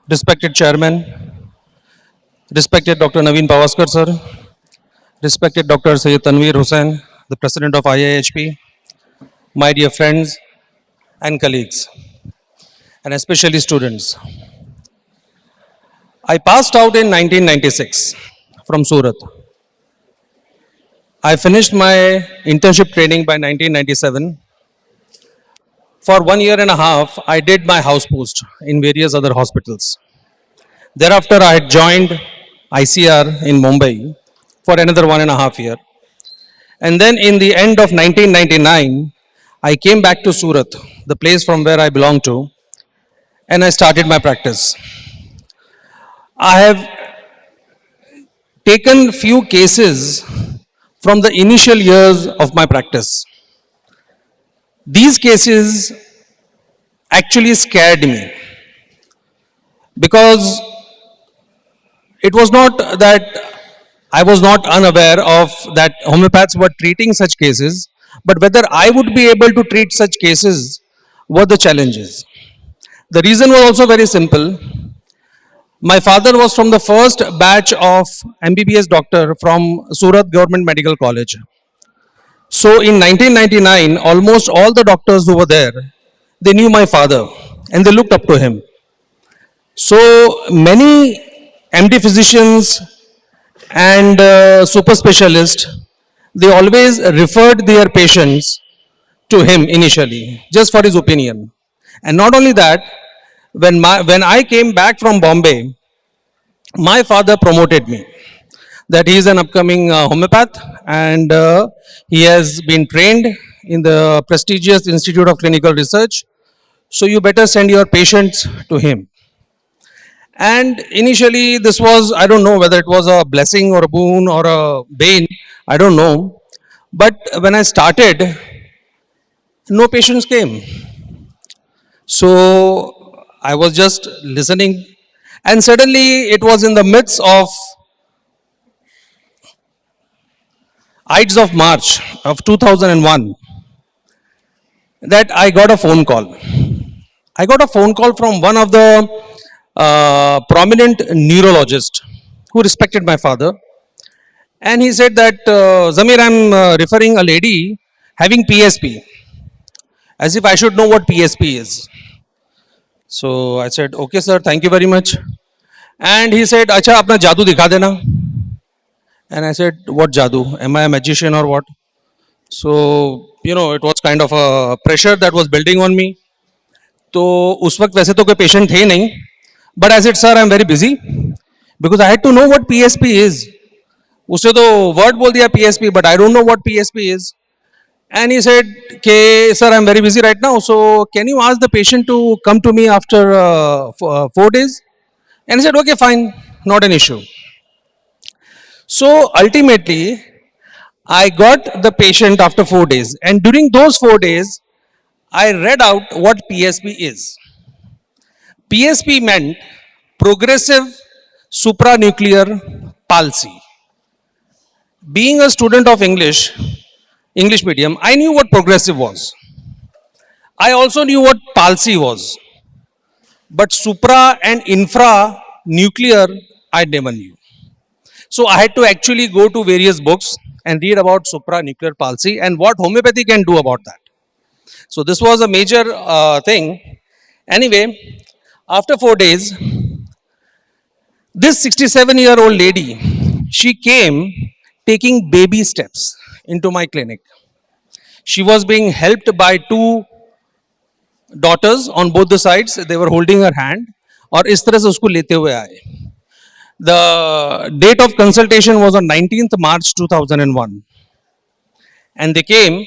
Respected Chairman, respected Dr. Naveen Pavaskar sir, respected Dr. Sayyid Tanveer Hussain, the President of IIHP, my dear friends and colleagues, and especially students. I passed out in 1996 from Surat. I finished my internship training by 1997. For 1 year and a half, I did my house post in various other hospitals. Thereafter, I had joined ICR in Mumbai for another 1.5 years. And then in the end of 1999, I came back to Surat, the place from where I belong to, and I started my practice. I have taken few cases from the initial years of my practice. These cases actually scared me because it was not that I was not unaware of that homeopaths were treating such cases, but whether I would be able to treat such cases were the challenges. The reason was also very simple. My father was from the first batch of MBBS doctor from Surat Government Medical College. So in 1999, almost all the doctors who were there, they knew my father and they looked up to him. So many MD physicians and super specialists, they always referred their patients to him initially, just for his opinion. And not only that, when I came back from Bombay, my father promoted me that he is an upcoming homeopath and he has been trained in the prestigious Institute of Clinical Research. So you better send your patients to him. And initially, this was, I don't know whether it was a blessing or a boon or a bane, I don't know. But when I started, no patients came. So I was just listening, and suddenly it was in the midst of Ides of March of 2001 that I got a phone call. I got a phone call from one of the prominent neurologists who respected my father. And he said that, Zameer, I'm referring a lady having PSP, as if I should know what PSP is. So I said, okay, sir, thank you very much. And he said, Acha, apna jadoo dikha dena. And I said, what jadoo? Am I a magician or what? So, it was kind of a pressure that was building on me. तो उस वक्त वैसे तो कोई patient थे नहीं, but I said sir I am very busy because I had to know what PSP is. उसने तो वर्ड बोल दिया PSP, but I don't know what PSP is. And he said के sir I am very busy right now, so can you ask the patient to come to me after 4 days. And he said okay fine, not an issue. So ultimately, I got the patient after 4 days, and during those 4 days, I read out what PSP is. PSP meant progressive supranuclear palsy. Being a student of English medium, I knew what progressive was. I also knew what palsy was. But supra and infra nuclear, I never knew. So I had to actually go to various books and read about supranuclear palsy and what homeopathy can do about that. So this was a major thing. Anyway, after 4 days, this 67-year-old lady, she came taking baby steps into my clinic. She was being helped by two daughters on both the sides. They were holding her hand और इस तरह से उसको लेते हुए आए. The date of consultation was on 19th March 2001. And they came.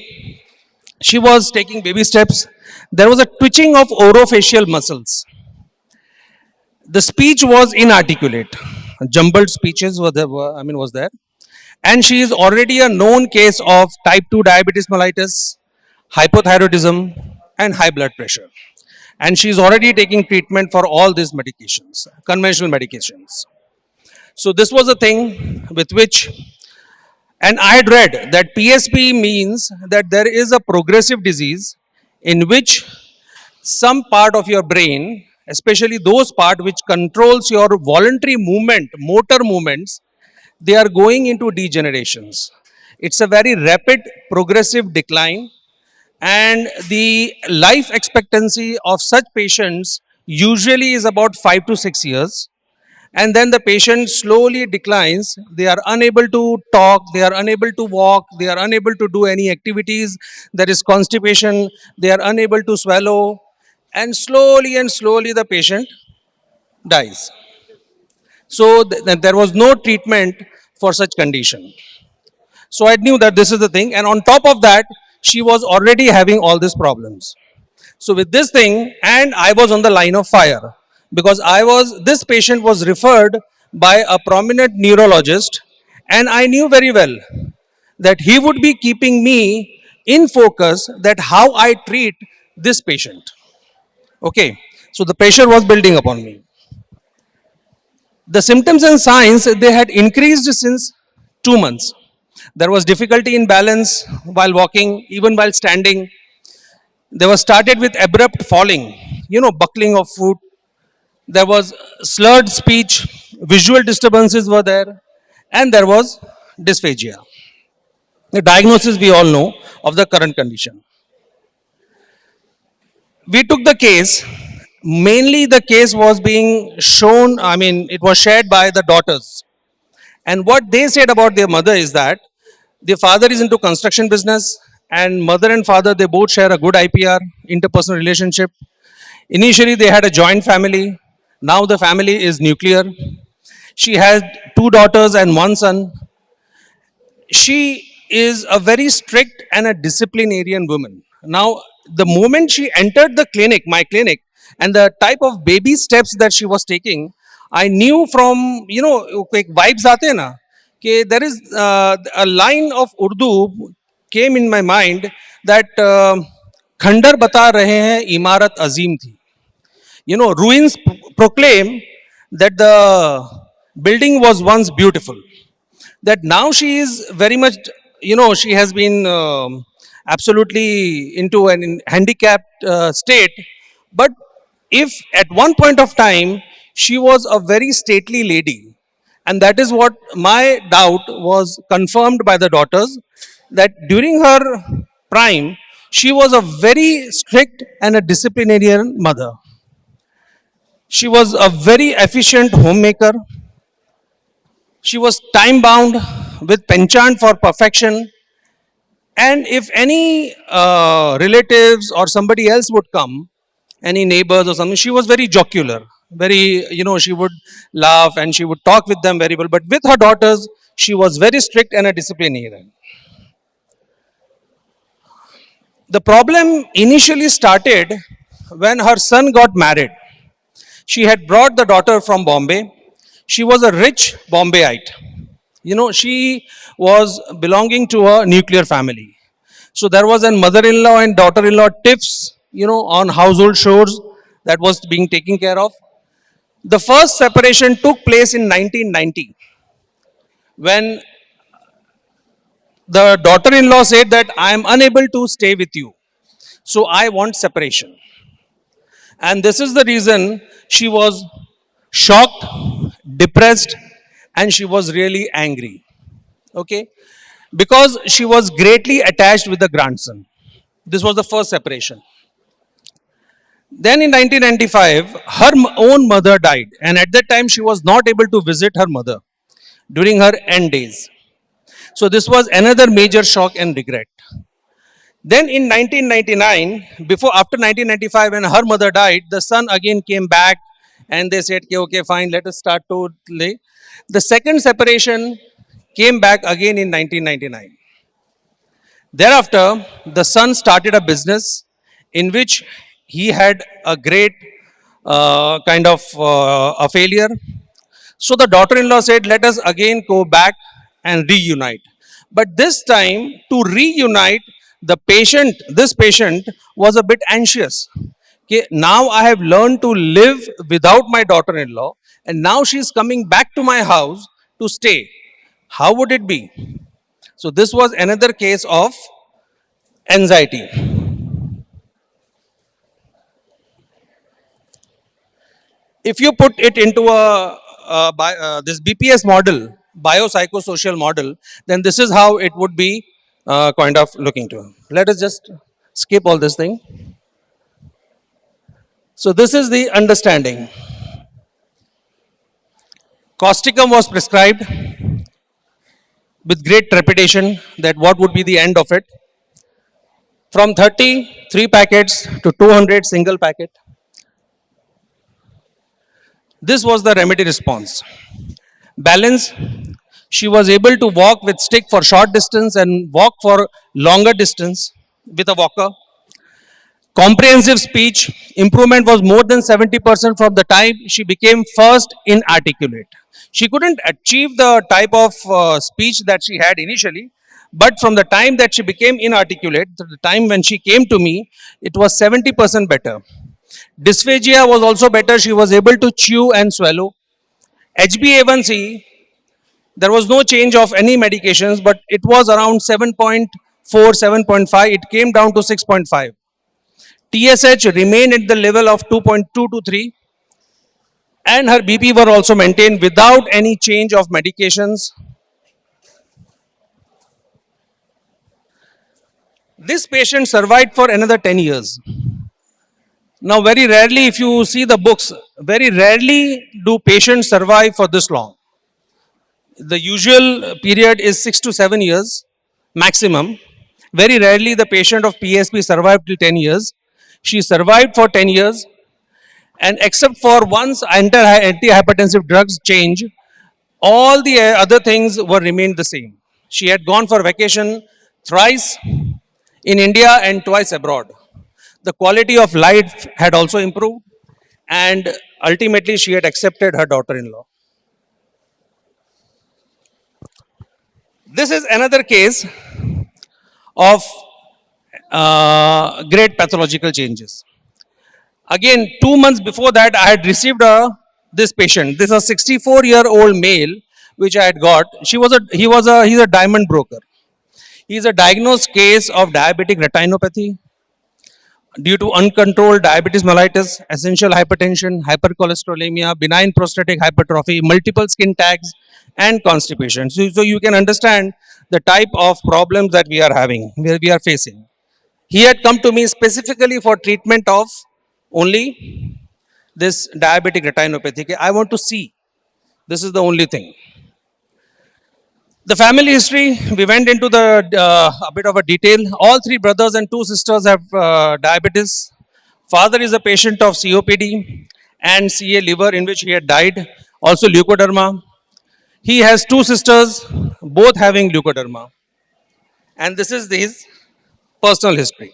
She was taking baby steps. There was a twitching of orofacial muscles. The speech was inarticulate. Jumbled speeches was there. And she is already a known case of type 2 diabetes mellitus, hypothyroidism, and high blood pressure. And she is already taking treatment for all these medications, conventional medications. So this was a thing with which, and I had read that PSP means that there is a progressive disease in which some part of your brain especially those part which controls your voluntary movement, motor movements, they are going into degenerations. It's a very rapid progressive decline, and the life expectancy of such patients usually is about 5 to 6 years, and then the patient slowly declines. They are unable to talk, they are unable to walk, they are unable to do any activities, there is constipation, they are unable to swallow, and slowly the patient dies. So there was no treatment for such condition. So I knew that this is the thing, and on top of that, she was already having all these problems. So with this thing, and I was on the line of fire, because this patient was referred by a prominent neurologist, and I knew very well that he would be keeping me in focus that how I treat this patient. Okay, so the pressure was building upon me. The symptoms and signs, they had increased since 2 months. There was difficulty in balance while walking, even while standing. They were started with abrupt falling, buckling of foot. There was slurred speech, visual disturbances were there, and there was dysphagia. The diagnosis we all know of the current condition. We took the case. Mainly, the case was being shown. I mean, it was shared by the daughters, and what they said about their mother is that the father is into construction business, and mother and father, they both share a good IPR, interpersonal relationship. Initially, they had a joint family. Now the family is nuclear. She had two daughters and one son. She is a very strict and a disciplinarian woman. Now, the moment she entered the clinic, my clinic, and the type of baby steps that she was taking, I knew from, एक vibes आते हैं ना, कि there is a line of Urdu came in my mind that खंडर बता रहे हैं इमारत अजीम थी. Ruins proclaim that the building was once beautiful. That now she is very much, she has been absolutely into an handicapped state. But if at one point of time she was a very stately lady, and that is what my doubt was confirmed by the daughters, that during her prime, she was a very strict and a disciplinarian mother. She was a very efficient homemaker. She was time bound with penchant for perfection. And if any relatives or somebody else would come, any neighbors or something, she was very jocular. Very, she would laugh and she would talk with them very well. But with her daughters, she was very strict and a disciplinarian. The problem initially started when her son got married. She had brought the daughter from Bombay. She was a rich Bombayite. She was belonging to a nuclear family. So there was a mother-in-law and daughter-in-law tiffs, on household chores that was being taken care of. The first separation took place in 1990 when the daughter-in-law said that I am unable to stay with you. So I want separation. And this is the reason she was shocked, depressed, and she was really angry. Okay? Because she was greatly attached with the grandson. This was the first separation. Then in 1995, her own mother died, and at that time she was not able to visit her mother during her end days. So this was another major shock and regret. Then in 1999, after 1995, when her mother died, the son again came back, and they said, okay, fine, let us start to lay. The second separation came back again in 1999. Thereafter, the son started a business in which he had a great kind of a failure. So the daughter-in-law said, let us again go back and reunite. But this time, to reunite, this patient was a bit anxious. Okay, now I have learned to live without my daughter-in-law, and now she is coming back to my house to stay. How would it be? So this was another case of anxiety. If you put it into this BPS model, biopsychosocial model, then this is how it would be kind of looking to. Let us just skip all this thing. So this is the understanding. Causticum was prescribed with great trepidation that what would be the end of it. From 33 packets to 200 single packet. This was the remedy response. Balance, she was able to walk with stick for short distance and walk for longer distance with a walker. Comprehensive speech improvement was more than 70% from the time she became first inarticulate. She couldn't achieve the type of speech that she had initially, but from the time that she became inarticulate, to the time when she came to me, it was 70% better. Dysphagia was also better. She was able to chew and swallow. HbA1c, there was no change of any medications, but it was around 7.4, 7.5. It came down to 6.5. TSH remained at the level of 2.2 to 3, and her BP were also maintained without any change of medications. This patient survived for another 10 years. Now, very rarely, if you see the books, very rarely do patients survive for this long. The usual period is 6 to 7 years maximum. Very rarely the patient of PSP survived till 10 years. She survived for 10 years, and except for once antihypertensive drugs change, all the other things were remained the same. She had gone for vacation thrice in India and twice abroad. The quality of life had also improved, and ultimately she had accepted her daughter-in-law. This is another case of great pathological changes. Again, 2 months before that, I had received this patient. This is a 64-year-old male, which I had got. He's a diamond broker. He's a diagnosed case of diabetic retinopathy due to uncontrolled diabetes mellitus, essential hypertension, hypercholesterolemia, benign prostatic hypertrophy, multiple skin tags, and constipation. So you can understand the type of problems that we are having, where we are facing. He had come to me specifically for treatment of only this diabetic retinopathy. I want to see. This is the only thing. The family history, we went into a bit of a detail. All three brothers and two sisters have diabetes. Father is a patient of COPD and CA liver, in which he had died. Also leukoderma. He has two sisters, both having leukoderma. And this is his personal history.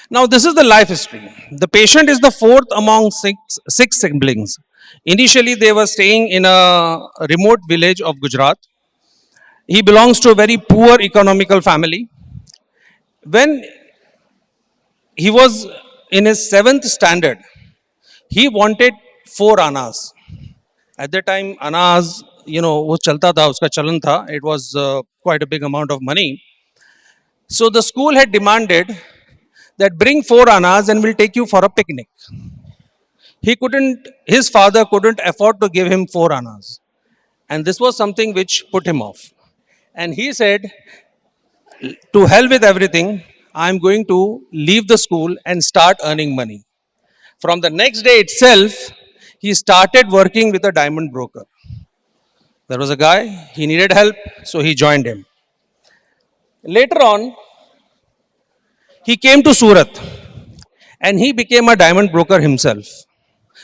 Now, this is the life history. The patient is the fourth among six siblings. Initially, they were staying in a remote village of Gujarat. He belongs to a very poor economical family. When he was in his seventh standard, he wanted four annas. At that time, annas, वो चलता था, उसका चलन था. It was quite a big amount of money. So the school had demanded that bring four annas and we'll take you for a picnic. His father couldn't afford to give him four annas. And this was something which put him off. And he said, to hell with everything, I'm going to leave the school and start earning money. From the next day itself, he started working with a diamond broker. There was a guy, he needed help, so he joined him. Later on, he came to Surat and he became a diamond broker himself,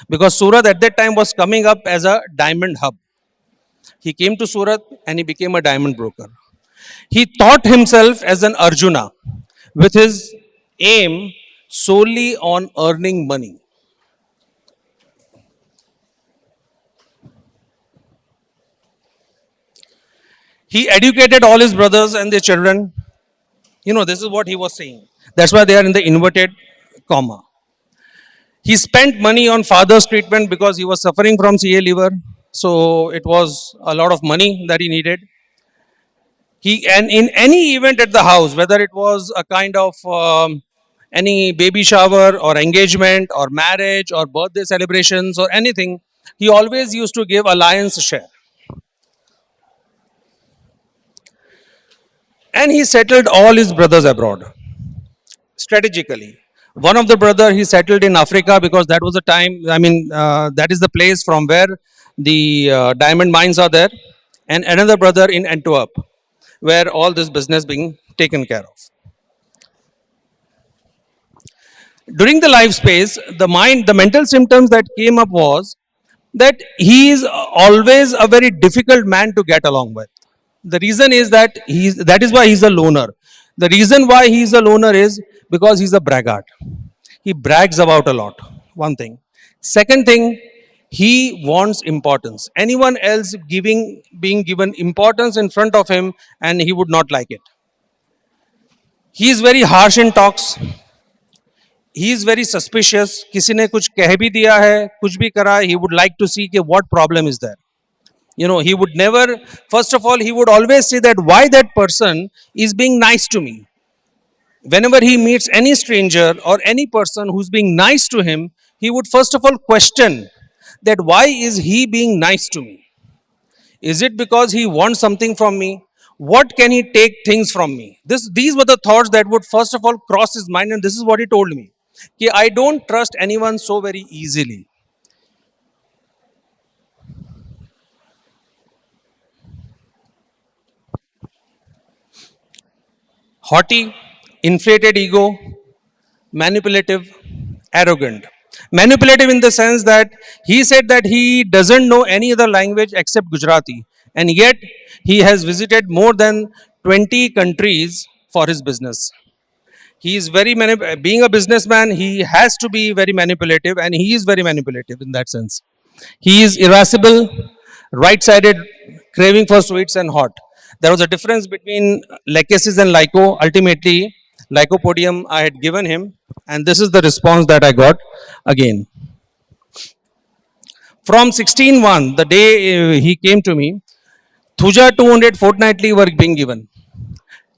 because Surat at that time was coming up as a diamond hub. He came to Surat and he became a diamond broker. He thought himself as an Arjuna with his aim solely on earning money. He educated all his brothers and their children. This is what he was saying. That's why they are in the inverted comma. He spent money on father's treatment because he was suffering from CA liver. So it was a lot of money that he needed. And in any event at the house, whether it was a kind of any baby shower or engagement or marriage or birthday celebrations or anything, he always used to give a lion's share. And he settled all his brothers abroad strategically. One of the brother he settled in Africa because that was the time. I mean, that is the place from where the diamond mines are there, and another brother in Antwerp, where all this business being taken care of. During the life space, the mental symptoms that came up was that he is always a very difficult man to get along with. The reason is that is why he's a loner. The reason why he's a loner is because he's a braggart. He brags about a lot. One thing. Second thing, he wants importance. Anyone else being given importance in front of him, and he would not like it. He is very harsh in talks. He is very suspicious. किसी ने कुछ कह भी दिया है, कुछ भी करा, he would like to see कि what problem is there. He would never, first of all, he would always say that why that person is being nice to me. Whenever he meets any stranger or any person who's being nice to him, he would first of all question that why is he being nice to me? Is it because he wants something from me? What can he take things from me? These were the thoughts that would first of all cross his mind, and this is what he told me. Ki I don't trust anyone so very easily. Haughty, inflated ego, manipulative, arrogant. Manipulative in the sense that he said that he doesn't know any other language except Gujarati, and yet he has visited more than 20 countries for his business. He is being a businessman, he has to be very manipulative, and he is very manipulative in that sense. He is irascible, right sided, craving for sweets and hot. There was a difference between Lachesis and Lyco. Ultimately, Lycopodium I had given him, and this is the response that I got again. From 16:1, the day he came to me, Thuja 200 fortnightly were being given.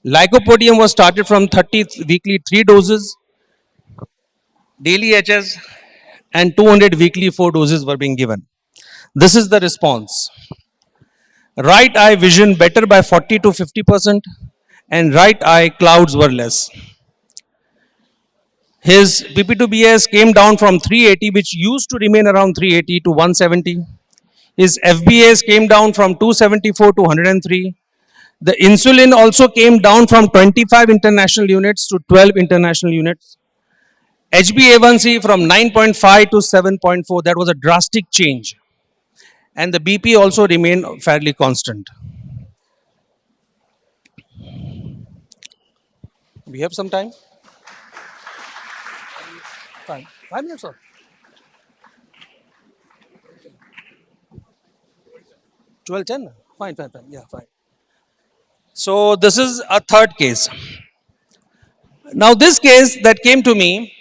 Lycopodium was started from 30 weekly 3 doses, daily HS, and 200 weekly 4 doses were being given. This is the response. Right eye vision better by 40 to 50%, and right eye clouds were less. His PP2BS came down from 380, which used to remain around 380, to 170. His FBAs came down from 274 to 103. The insulin also came down from 25 international units to 12 international units. HbA1c from 9.5 to 7.4. That was a drastic change. And the BP also remained fairly constant. We have some time? 5 minutes or? 12:10? Fine. Yeah, fine. So this is a third case. Now this case that came to me,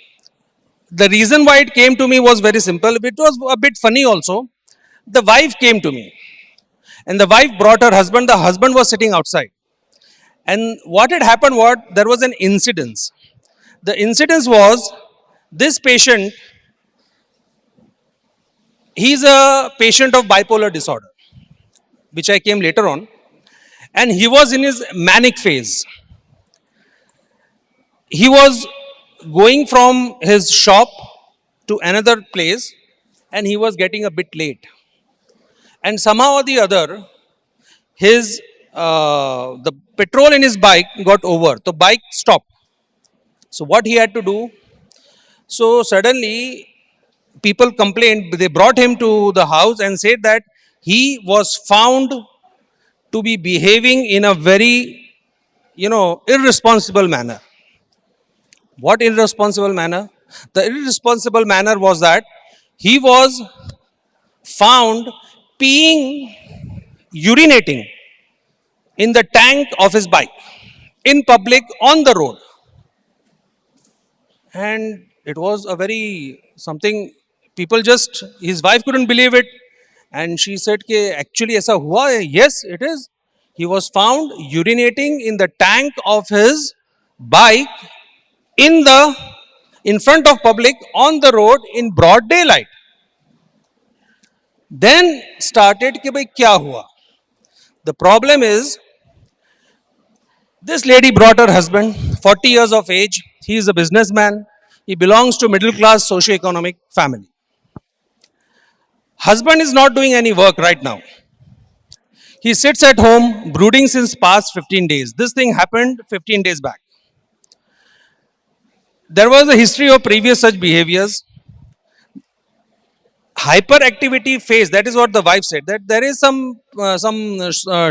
the reason why it came to me was very simple. It was a bit funny also. The wife came to me, and the wife brought her husband. The husband was sitting outside. And what had happened was there was an incident. The incident was this patient, he's a patient of bipolar disorder, which I came later on, and he was in his manic phase. He was going from his shop to another place, and he was getting a bit late. And somehow or the other, his the petrol in his bike got over. The bike stopped. So what he had to do? So suddenly, people complained. They brought him to the house and said that he was found to be behaving in a very, irresponsible manner. What irresponsible manner? The irresponsible manner was that he was found peeing, urinating in the tank of his bike in public on the road. And it was a very something, people just, his wife couldn't believe it. And she said, कि actually ऐसा हुआ है? Yes, it is. He was found urinating in the tank of his bike in the in front of public on the road in broad daylight. Then started कि भाई क्या हुआ. The problem is this lady brought her husband, 40 years of age. He is a businessman. He belongs to middle class socio-economic family. Husband is not doing any work right now. He sits at home brooding since past 15 days. This thing happened 15 days back. There was a history of previous such behaviors. Hyperactivity phase, that is what the wife said, that there is some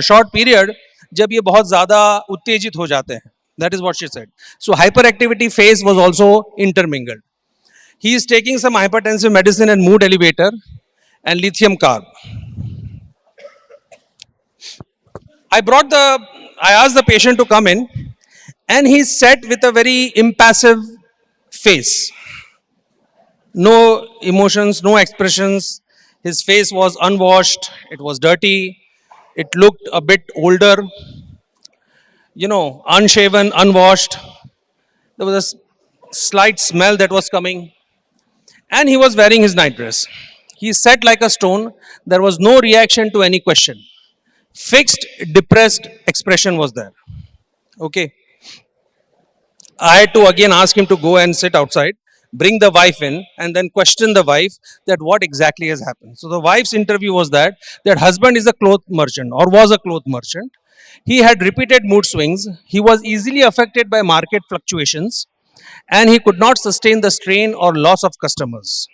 short period जब ये बहुत ज़्यादा उत्तेजित हो जाते हैं. That is what she said. So hyperactivity phase was also intermingled. He is taking some hypertensive medicine and mood elevator and lithium carb. I asked the patient to come in, and he sat with a very impassive face. No emotions, no expressions. His face was unwashed, it was dirty, it looked a bit older, unshaven, unwashed. There was a slight smell that was coming, and he was wearing his night dress. He sat like a stone. There was no reaction to any question. Fixed, depressed expression was there. Okay. I had to again ask him to go and sit outside, bring the wife in, and then question the wife that what exactly has happened. So the wife's interview was that husband is a cloth merchant or was a cloth merchant. He had repeated mood swings. He was easily affected by market fluctuations, and he could not sustain the strain or loss of customers,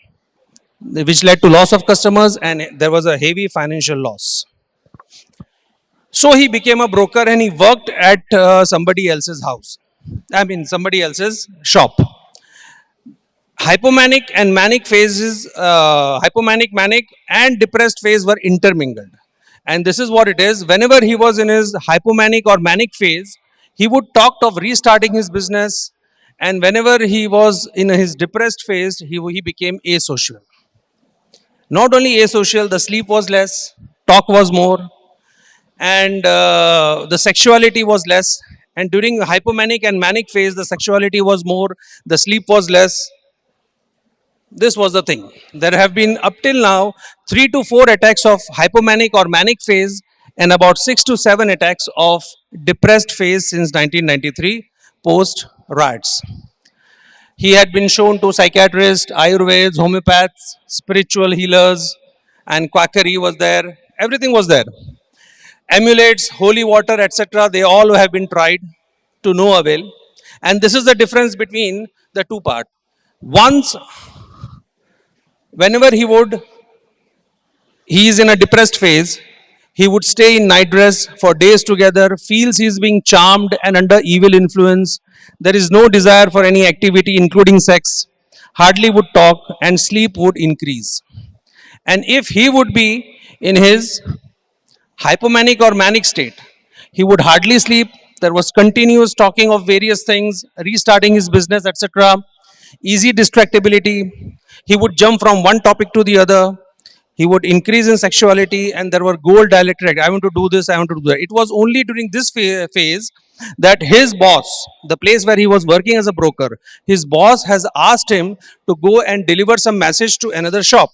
which led to loss of customers, and there was a heavy financial loss. So he became a broker and he worked at somebody else's house. I mean, somebody else's shop. Hypomanic, manic, and depressed phase were intermingled. And this is what it is. Whenever he was in his hypomanic or manic phase, he would talk of restarting his business. And whenever he was in his depressed phase, he became asocial. Not only asocial, the sleep was less, talk was more, and the sexuality was less. And during hypomanic and manic phase, the sexuality was more, the sleep was less. This was the thing. There have been up till now 3 to 4 attacks of hypomanic or manic phase and about 6 to 7 attacks of depressed phase since 1993 post riots. He had been shown to psychiatrists, Ayurveds, homeopaths, spiritual healers, and quackery was there. Everything was there. Amulets, holy water, etc., they all have been tried to no avail. And this is the difference between the two parts. Once, whenever he is in a depressed phase, he would stay in night dress for days together, feels he is being charmed and under evil influence. There is no desire for any activity, including sex, hardly would talk, and sleep would increase. And if he would be in his hypomanic or manic state, he would hardly sleep. There was continuous talking of various things, restarting his business, etc. Easy distractibility. He would jump from one topic to the other. He would increase in sexuality, and there were goal dilated. I want to do this, I want to do that. It was only during this phase that his boss, the place where he was working as a broker, his boss has asked him to go and deliver some message to another shop.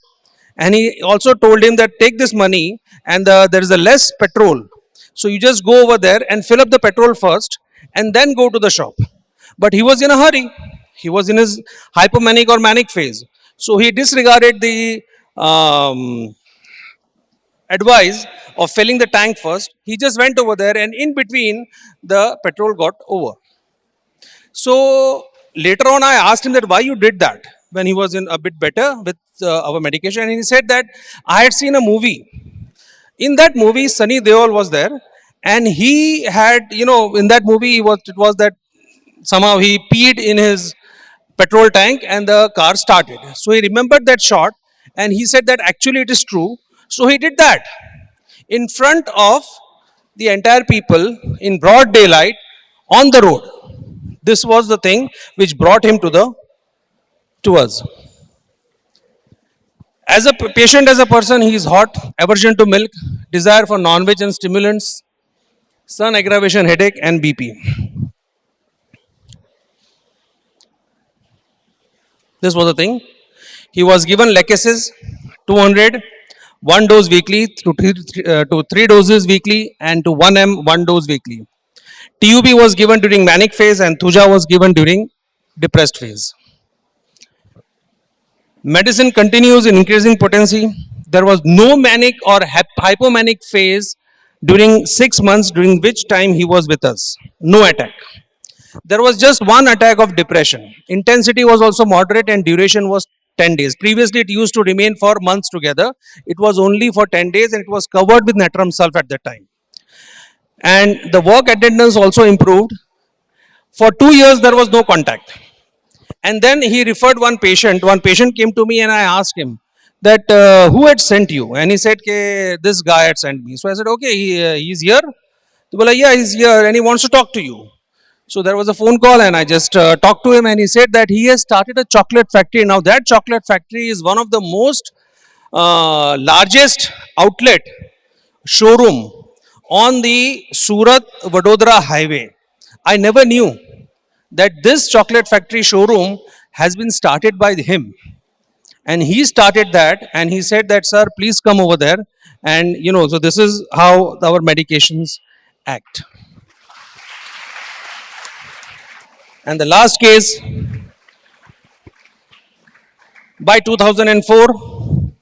And he also told him that take this money and there is a less petrol. So you just go over there and fill up the petrol first and then go to the shop. But he was in a hurry. He was in his hypomanic or manic phase. So he disregarded the advice of filling the tank first. He just went over there and in between the petrol got over. So later on I asked him that why you did that when he was in a bit better with our medication, and he said that I had seen a movie. In that movie, Sunny Deol was there, and he had, in that movie, it was that somehow he peed in his petrol tank and the car started. So he remembered that shot, and he said that actually it is true. So he did that in front of the entire people in broad daylight on the road. This was the thing which brought him to us. As a patient, as a person, he is hot, aversion to milk, desire for non-veg and stimulants, sun aggravation, headache, and BP. This was the thing. He was given Lecasis 200, one dose weekly to three doses weekly, and to 1 m one dose weekly. TUB was given during manic phase, and Thuja was given during depressed phase. Medicine continues in increasing potency. There was no manic or hypomanic phase during 6 months, during which time he was with us. No attack. There was just one attack of depression. Intensity was also moderate and duration was 10 days. Previously, it used to remain for months together. It was only for 10 days and it was covered with natrum sulf at that time. And the work attendance also improved. For 2 years, there was no contact. And then he referred one patient. One patient came to me and I asked him that who had sent you? And he said, this guy had sent me. So I said, okay, he's here. Well, yeah, he's here and he wants to talk to you. So there was a phone call and I just talked to him and he said that he has started a chocolate factory. Now that chocolate factory is one of the most largest outlet showroom on the Surat Vadodara highway. I never knew that this chocolate factory showroom has been started by him. And he started that and he said that, sir, please come over there. And so this is how our medications act. And the last case, by 2004,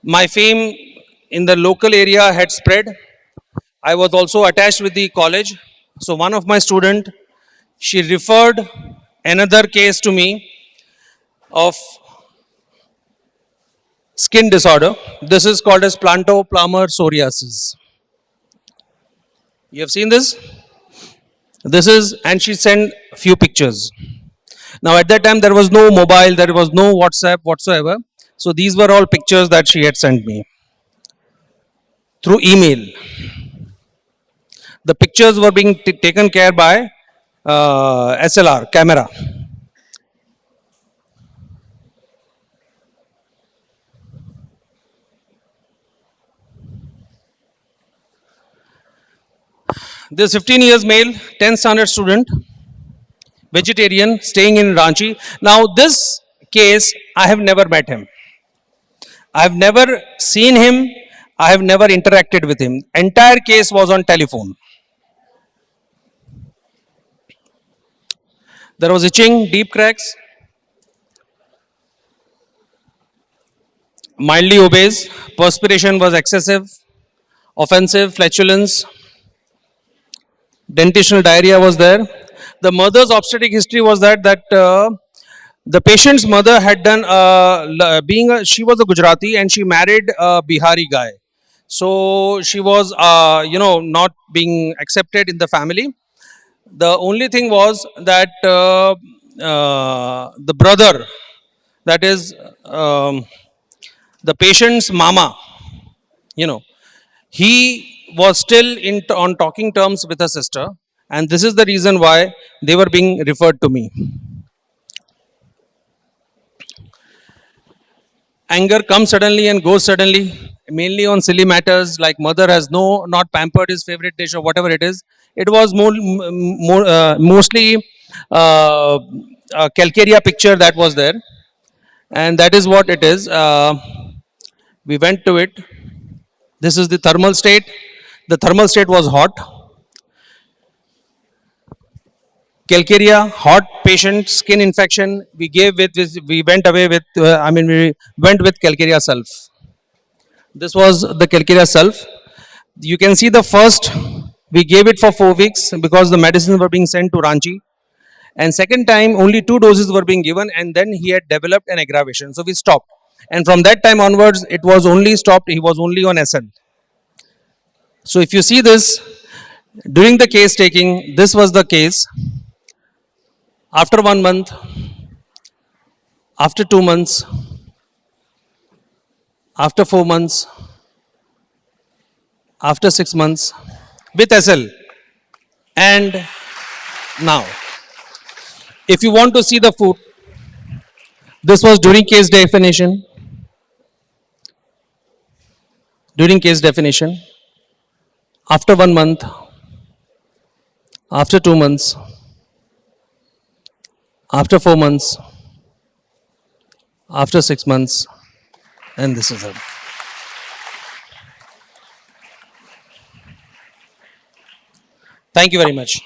my fame in the local area had spread. I was also attached with the college. So one of my student, she referred another case to me of skin disorder. This is called as plantar psoriasis. You have seen this? This is, and she sent few pictures. Now at that time there was no mobile, there was no WhatsApp whatsoever. So these were all pictures that she had sent me through email. The pictures were being taken care by SLR camera. This 15 years male, 10th standard student, vegetarian, staying in Ranchi. Now this case, I have never met him. I have never seen him. I have never interacted with him. Entire case was on telephone. There was itching, deep cracks, mildly obese, perspiration was excessive, offensive, flatulence, dentitional diarrhea was there. The mother's obstetric history was that the patient's mother had done she was a Gujarati and she married a Bihari guy. So she was not being accepted in the family. The only thing was that the brother, that is the patient's mama, you know, he was still on talking terms with her sister, and this is the reason why they were being referred to me. Anger comes suddenly and goes suddenly, mainly on silly matters like mother has not pampered his favorite dish or whatever it is. It was mostly a calcarea picture that was there, and that is what it is. We went to it. This is the thermal state. The thermal state was hot. Calcarea, hot patient, skin infection. We went away with. We went with calcarea self. This was the calcarea self. You can see the first. We gave it for 4 weeks because the medicines were being sent to Ranchi. And second time, only 2 doses were being given, and then he had developed an aggravation. So we stopped. And from that time onwards, it was only stopped. He was only on SL. So if you see this, during the case taking, this was the case. After 1 month, after 2 months, after 4 months, after 6 months, with SL. And now, if you want to see the food, this was during case definition. During case definition, after 1 month, after 2 months, after 4 months, after 6 months, and this is it. Thank you very much.